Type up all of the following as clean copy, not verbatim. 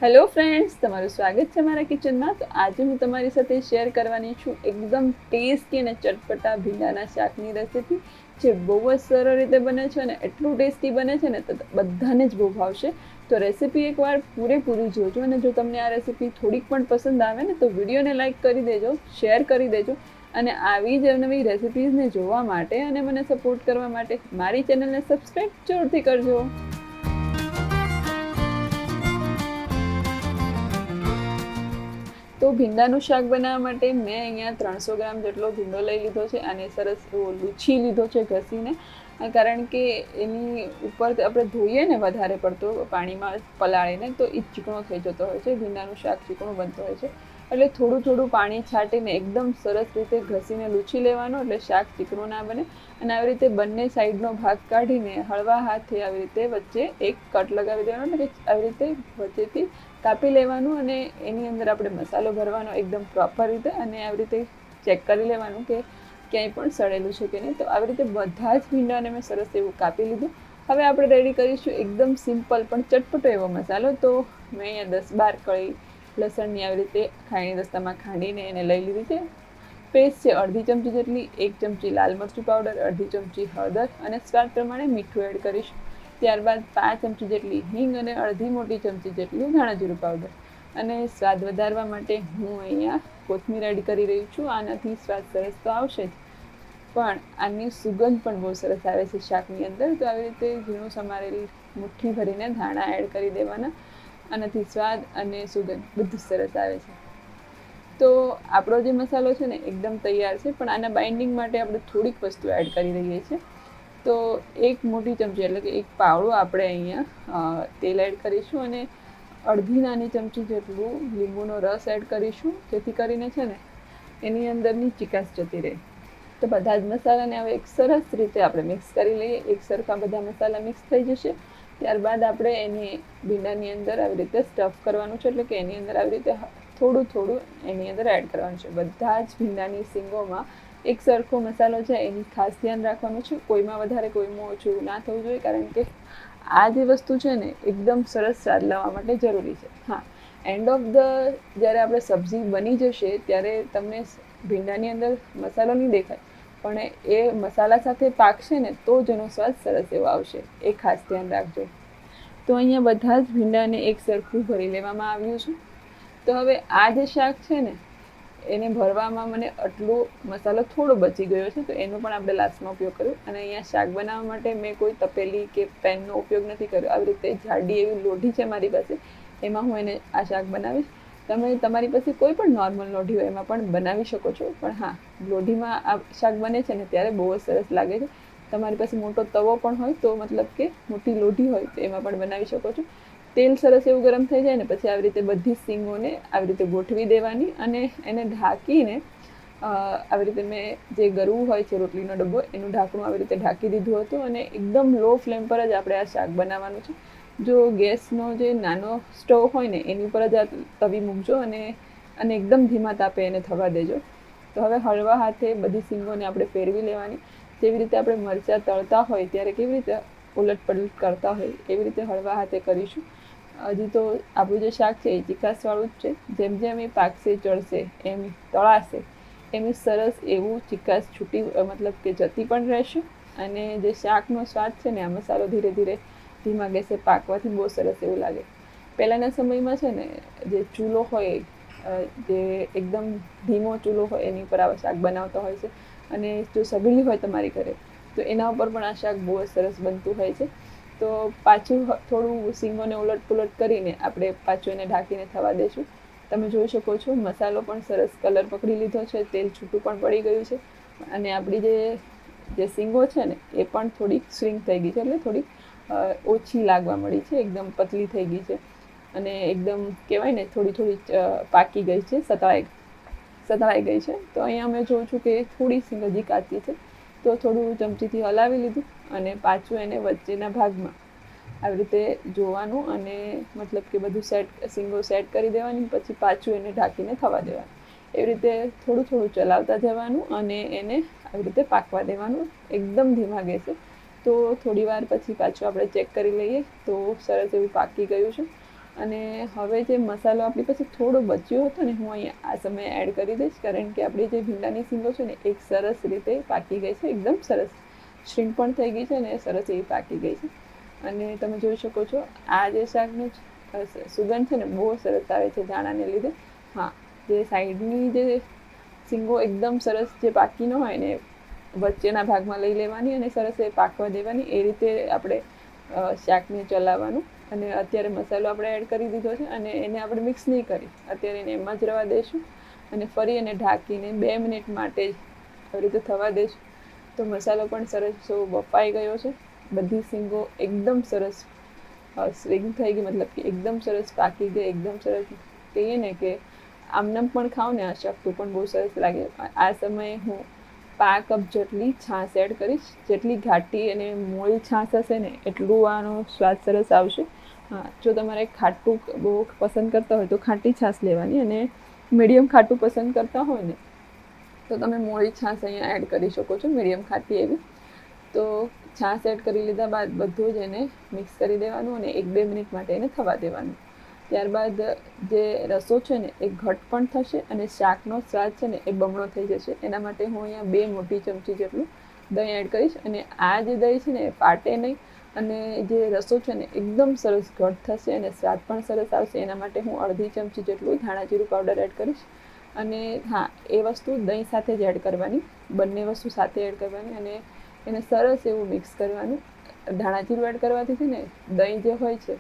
Hello friends, તમારું સ્વાગત છે મારા કિચનમાં. તો આજે હું તમારી સાથે શેર કરવાની છું એકદમ ટેસ્ટી અને ચટપટા ભીંડાના શાકની રેસીપી, જે બહુ જ સરળ રીતે બને છે અને એટલું ટેસ્ટી બને છે ને તો બધાને જ બહુ ભાવશે. તો રેસીપી એકવાર પૂરેપૂરી જોજો, અને જો તમને આ રેસીપી થોડીક પણ પસંદ આવે ને તો વિડીયોને લાઇક કરી દેજો, શેર કરી દેજો, અને આવી જ નવી રેસીપીઝને જોવા માટે અને મને સપોર્ટ કરવા માટે મારી ચેનલને સબસ્ક્રાઈબ જરૂરથી કરજો. તો ભીંડાનું શાક બનાવવા માટે મેં અહીંયા 300 ગ્રામ જેટલો ભીંડો લઈ લીધો છે, અને સરસ લૂછી લીધો છે ઘસીને, કારણ કે એની ઉપર આપણે ધોઈએ ને વધારે પડતો પાણીમાં પલાળીને તો એ ચીકણો થઈ જતો હોય છે, ભીંડાનું શાક ચીકણું બનતું હોય છે. એટલે થોડું થોડું પાણી છાંટીને એકદમ સરસ રીતે ઘસીને લૂછી લેવાનું, એટલે શાક ચીકણું ના બને. અને આવી રીતે બંને સાઈડનો ભાગ કાઢીને હળવા હાથે આવી રીતે વચ્ચે એક કટ લગાવી દેવાનો, એટલે કે આવી રીતે વચ્ચેથી કાપી લેવાનું, અને એની અંદર આપણે મસાલો ભરવાનો એકદમ પ્રોપર રીતે, અને આવી રીતે ચેક કરી લેવાનું કે ક્યાંય પણ સડેલું છે કે નહીં. તો આવી રીતે બધા જ ભીંડાને મેં સરસ એવું કાપી લીધું. હવે આપણે રેડી કરીશું એકદમ સિમ્પલ પણ ચટપટો એવો મસાલો. તો મેં અહીંયા 10-12 કળી લસણની આવી રીતે ખાયણી દસ્તામાં ખાંડીને એને લઈ લીધી છે. પેસ્ટ છે અડધી ચમચી જેટલી, 1 ચમચી લાલ મરચું પાવડર, અડધી ચમચી હળદર, અને સ્વાદ પ્રમાણે મીઠું એડ કરીશું. ત્યારબાદ 5 ચમચી જેટલી હિંગ અને અડધી મોટી ચમચી જેટલું ધાણા જીરું પાવડર. અને સ્વાદ વધારવા માટે હું અહીંયા કોથમીર એડ કરી રહી છું. આનાથી સ્વાદ સરસ તો આવશે જ, પણ આની સુગંધ પણ બહુ સરસ આવે છે શાકની અંદર. તો આવી રીતે ઝીણું સમારેલી મુઠ્ઠી ભરીને ધાણા એડ કરી દેવાના. આનાથી સ્વાદ અને સુગંધ બધું સરસ આવે છે. તો આપણો જે મસાલો છે ને એકદમ તૈયાર છે, પણ આના બાઇન્ડિંગ માટે આપણે થોડીક વસ્તુ એડ કરી રહીએ છીએ. તો 1 મોટી ચમચી એટલે કે 1 પાવડો આપણે અહીંયા તેલ એડ કરીશું, અને અડધી નાની ચમચી જેટલું લીંબુનો રસ એડ કરીશું, જેથી કરીને છે ને એની અંદરની ચીકાશ જતી રહે. તો બધા જ મસાલાને હવે એક સરસ રીતે આપણે મિક્સ કરી લઈએ. એક સરખા બધા મસાલા મિક્સ થઈ જશે. ત્યારબાદ આપણે એની ભીંડાની અંદર આવી રીતે સ્ટફ કરવાનું છે, એટલે કે એની અંદર આવી રીતે થોડું થોડું એની અંદર એડ કરવાનું છે. બધા જ ભીંડાની સીંગોમાં એક સરખો મસાલો છે એની ખાસ ધ્યાન રાખવાનું છે. કોઈમાં વધારે કોઈમાં ઓછું ના થવું જોઈએ, કારણ કે આ જે વસ્તુ છે ને એકદમ સરસ સ્વાદ લાવવા માટે જરૂરી છે. હા, એન્ડ ઓફ ધ જ્યારે આપણે સબ્જી બની જશે ત્યારે તમને ભીંડાની અંદર મસાલો નહીં દેખાય, પણ એ મસાલા સાથે પાકશે ને તો જ એનો સ્વાદ સરસ એવો આવશે. એ ખાસ ધ્યાન રાખજો. તો અહીંયા બધા જ ભીંડાને એક સરખું ભરી લેવામાં આવ્યું છે. તો હવે આ જે શાક છે ને એને ભરવામાં મને આટલો મસાલો થોડો બચી ગયો છે, તો એનો પણ આપણે લાસ્ટમાં ઉપયોગ કર્યો. અને અહીંયા શાક બનાવવા માટે મેં કોઈ તપેલી કે પેનનો ઉપયોગ નથી કર્યો. આવી રીતે જાડી એવી લોઢી છે મારી પાસે, એમાં હું એને આ શાક બનાવીશ. તમે તમારી પાસે કોઈ પણ નોર્મલ લોઢી હોય એમાં પણ બનાવી શકો છો, પણ હા, લોઢીમાં આ શાક બને છે ને ત્યારે બહુ જ સરસ લાગે છે. તમારી પાસે મોટો તવો પણ હોય તો, મતલબ કે મોટી લોઢી હોય તો એમાં પણ બનાવી શકો છો. તેલ સરસ એવું ગરમ થઈ જાય ને પછી આવી રીતે બધી સીંગોને આવી રીતે ગોઠવી દેવાની, અને એને ઢાંકીને આવી રીતે મેં જે ગરવું હોય છે રોટલીનો ડબ્બો, એનું ઢાંકણું આવી રીતે ઢાંકી દીધું હતું, અને એકદમ લો ફ્લેમ પર જ આપણે આ શાક બનાવવાનું છે. જો ગેસનો જે નાનો સ્ટવ હોય ને એની ઉપર જ આ તવી મૂકજો, અને એકદમ ધીમા તાપે એને થવા દેજો. તો હવે હળવા હાથે બધી સીંગોને આપણે ફેરવી લેવાની. જેવી રીતે આપણે મરચાં તળતા હોય ત્યારે કેવી રીતે ઉલટ પલટ કરતા હોય એવી રીતે હળવા હાથે કરીશું. હજી તો આપણું જે શાક છે એ ચીકાશવાળું જ છે. જેમ જેમ એ પાકશે ચડશે એમ તળાશે એમ સરસ એવું ચીકાશ છૂટી મતલબ કે જતી પણ રહેશે. અને જે શાકનો સ્વાદ છે ને આ મસાલો ધીરે ધીરે ધીમા ગેસે પાકવાથી બહુ સરસ એવું લાગે. પહેલાંના સમયમાં છે ને જે ચૂલો હોય, જે એકદમ ધીમો ચૂલો હોય એની ઉપર આવા શાક બનાવતા હોય છે. અને જો સગડી હોય તમારી ઘરે તો એના ઉપર પણ આ શાક બહુ જ સરસ બનતું હોય છે. તો પાછું થોડું સીંગોને ઉલટ પુલટ કરીને આપણે પાછું એને ઢાંકીને થવા દઈશું. તમે જોઈ શકો છો મસાલો પણ સરસ કલર પકડી લીધો છે, તેલ છૂટું પણ પડી ગયું છે, અને આપણી જે સીંગો છે ને એ પણ થોડીક સ્વિંગ થઈ ગઈ છે, એટલે થોડીક ઓછી લાગવા મળી છે, એકદમ પતલી થઈ ગઈ છે, અને એકદમ કહેવાય ને થોડી થોડી પાકી ગઈ છે, સતળાઈ ગઈ છે. તો અહીંયા અમે જોઉં છું કે થોડી સીંગ હજી કાચી છે, તો થોડું ચમચીથી હલાવી લીધું, અને પાછું એને વચ્ચેના ભાગમાં આવી રીતે જોવાનું, અને મતલબ કે બધું સીંગો સેટ કરી દેવાની, પછી પાછું એને ઢાંકીને થવા દેવાનું. એવી રીતે થોડું થોડું ચલાવતા જવાનું, અને એને આવી રીતે પાકવા દેવાનું એકદમ ધીમા ગેસે. તો થોડી વાર પછી પાછું આપણે ચેક કરી લઈએ તો સરસ એવું પાકી ગયું છે. અને હવે જે મસાલો આપણી પાસે થોડો બચ્યો હતો ને હું અહીંયા આ સમયે એડ કરી દઈશ, કારણ કે આપણી જે ભીંડાની શીંગો છે ને એક સરસ રીતે પાકી ગઈ છે, એકદમ સરસ શ્રીંક પણ થઈ ગઈ છે અને સરસ એવી પાકી ગઈ છે. અને તમે જોઈ શકો છો આ જે શાકનું સુગંધ છે ને બહુ સરસ આવે છે ધાણાને લીધે. હા, જે સાઈડની જે શીંગો એકદમ સરસ જે પાકી ન હોય ને વચ્ચેના ભાગમાં લઈ લેવાની અને સરસ એ પાકવા દેવાની, એ રીતે આપણે શાકને ચલાવવાનું. અને અત્યારે મસાલો આપણે એડ કરી દીધો છે અને એને આપણે મિક્સ નહીં કરી, અત્યારે એને એમ જ રવા દઈશું અને ફરી એને ઢાંકીને 2 મિનિટ માટે જ આવી રીતે થવા દઈશું. તો મસાલો પણ સરસ બફાઈ ગયો છે, બધી શીંગો એકદમ સરસ સ્વિંગ થઈ ગઈ, મતલબ કે એકદમ સરસ પાકી ગઈ, એકદમ સરસ કહીએ ને કે આમનામ પણ ખાવ ને આ શાક તો પણ બહુ સરસ લાગે. આ સમયે હું 5 કપ જેટલી છાશ એડ કરીશ. જેટલી ઘાટી અને મોળી છાશ હશે ને એટલું આનો સ્વાદ સરસ આવશે. હા, જો તમારે ખાટું બહુ પસંદ કરતા હોય તો ખાટી છાશ લેવાની, અને મીડિયમ ખાટું પસંદ કરતા હોય ને તો તમે મોળી છાશ અહીંયા એડ કરી શકો છો, મીડિયમ ખાટી એવી. તો છાશ એડ કરી લીધા બાદ બધું જ એને મિક્સ કરી દેવાનું અને 1-2 મિનિટ માટે એને થવા દેવાનું. ત્યારબાદ જે રસો છે ને એ ઘટ પણ થશે અને શાકનો સ્વાદ છે ને એ બમણો થઈ જશે. એના માટે હું અહીંયા 2 મોટી ચમચી જેટલું દહીં એડ કરીશ. અને આ જે દહીં છે ને એ ફાટે નહીં અને જે રસો છે ને એકદમ સરસ ઘટ થશે અને સ્વાદ પણ સરસ આવશે. એના માટે હું અડધી ચમચી જેટલું ધાણા જીરું પાવડર એડ કરીશ. અને હા, એ વસ્તુ દહીં સાથે જ એડ કરવાની, બંને વસ્તુ સાથે એડ કરવાની અને એને સરસ એવું મિક્સ કરવાનું. ધાણા જીરું એડ કરવાથી છે ને દહીં જે હોય છે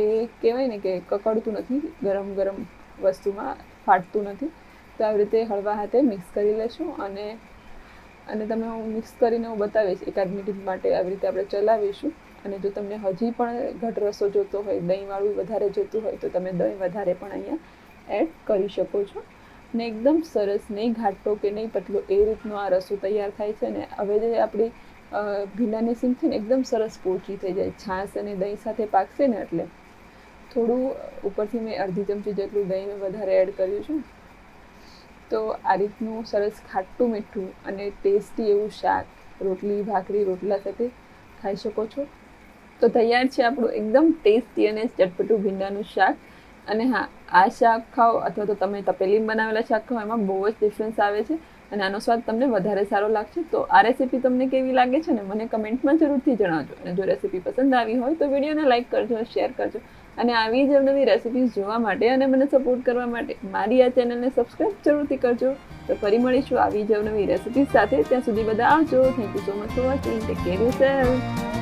એ કહેવાય ને કે કકડતું નથી, ગરમ ગરમ વસ્તુમાં ફાટતું નથી. તો આવી રીતે હળવા હાથે મિક્સ કરી લેશું અને તમે હું મિક્સ કરીને હું બતાવીશ 1-8 મિનિટ માટે આવી રીતે આપણે ચલાવીશું. અને જો તમને હજી પણ ઘટ રસો જોતો હોય, દહીંવાળું વધારે જોતું હોય તો તમે દહીં વધારે પણ અહીંયા એડ કરી શકો છો. ને એકદમ સરસ, નહીં ઘાટો કે નહીં પતલો, એ રીતનો આ રસો તૈયાર થાય છે. ને હવે જે આપણી ભીંડાની શીંગ છે ને એકદમ સરસ પોચી થઈ જાય, છાશ અને દહીં સાથે પાકશે ને એટલે થોડું ઉપરથી મેં અડધી ચમચી જેટલું દહીં વધારે એડ કર્યું છે. તો આ રીતનું સરસ ખાટું મીઠું અને ટેસ્ટી એવું શાક રોટલી, ભાખરી, રોટલા સાથે ખાઈ શકો છો. તો તૈયાર છે આપણું એકદમ ટેસ્ટી અને ચટપટું ભીંડાનું શાક. અને હા, આ શાક ખાઓ અથવા તો તમે તપેલીમાં બનાવેલા શાક ખાઓ, એમાં બહુ જ ડિફરન્સ આવે છે અને આનો સ્વાદ તમને વધારે સારો લાગશે. તો આ રેસીપી તમને કેવી લાગે છે ને મને કમેન્ટમાં જરૂરથી જણાવજો. અને જો રેસીપી પસંદ આવી હોય તો વિડીયોને લાઇક કરજો, શેર કરજો. અને આવી જ નવી રેસીપીઝ જોવા માટે અને મને સપોર્ટ કરવા માટે મારી આ ચેનલને સબસ્ક્રાઈબ જરૂરથી કરજો. તો ફરી મળીશું આવી જ નવી રેસીપીઝ સાથે. ત્યાં સુધી બધા આવજો. Thank you so much for watching. Take care yourself.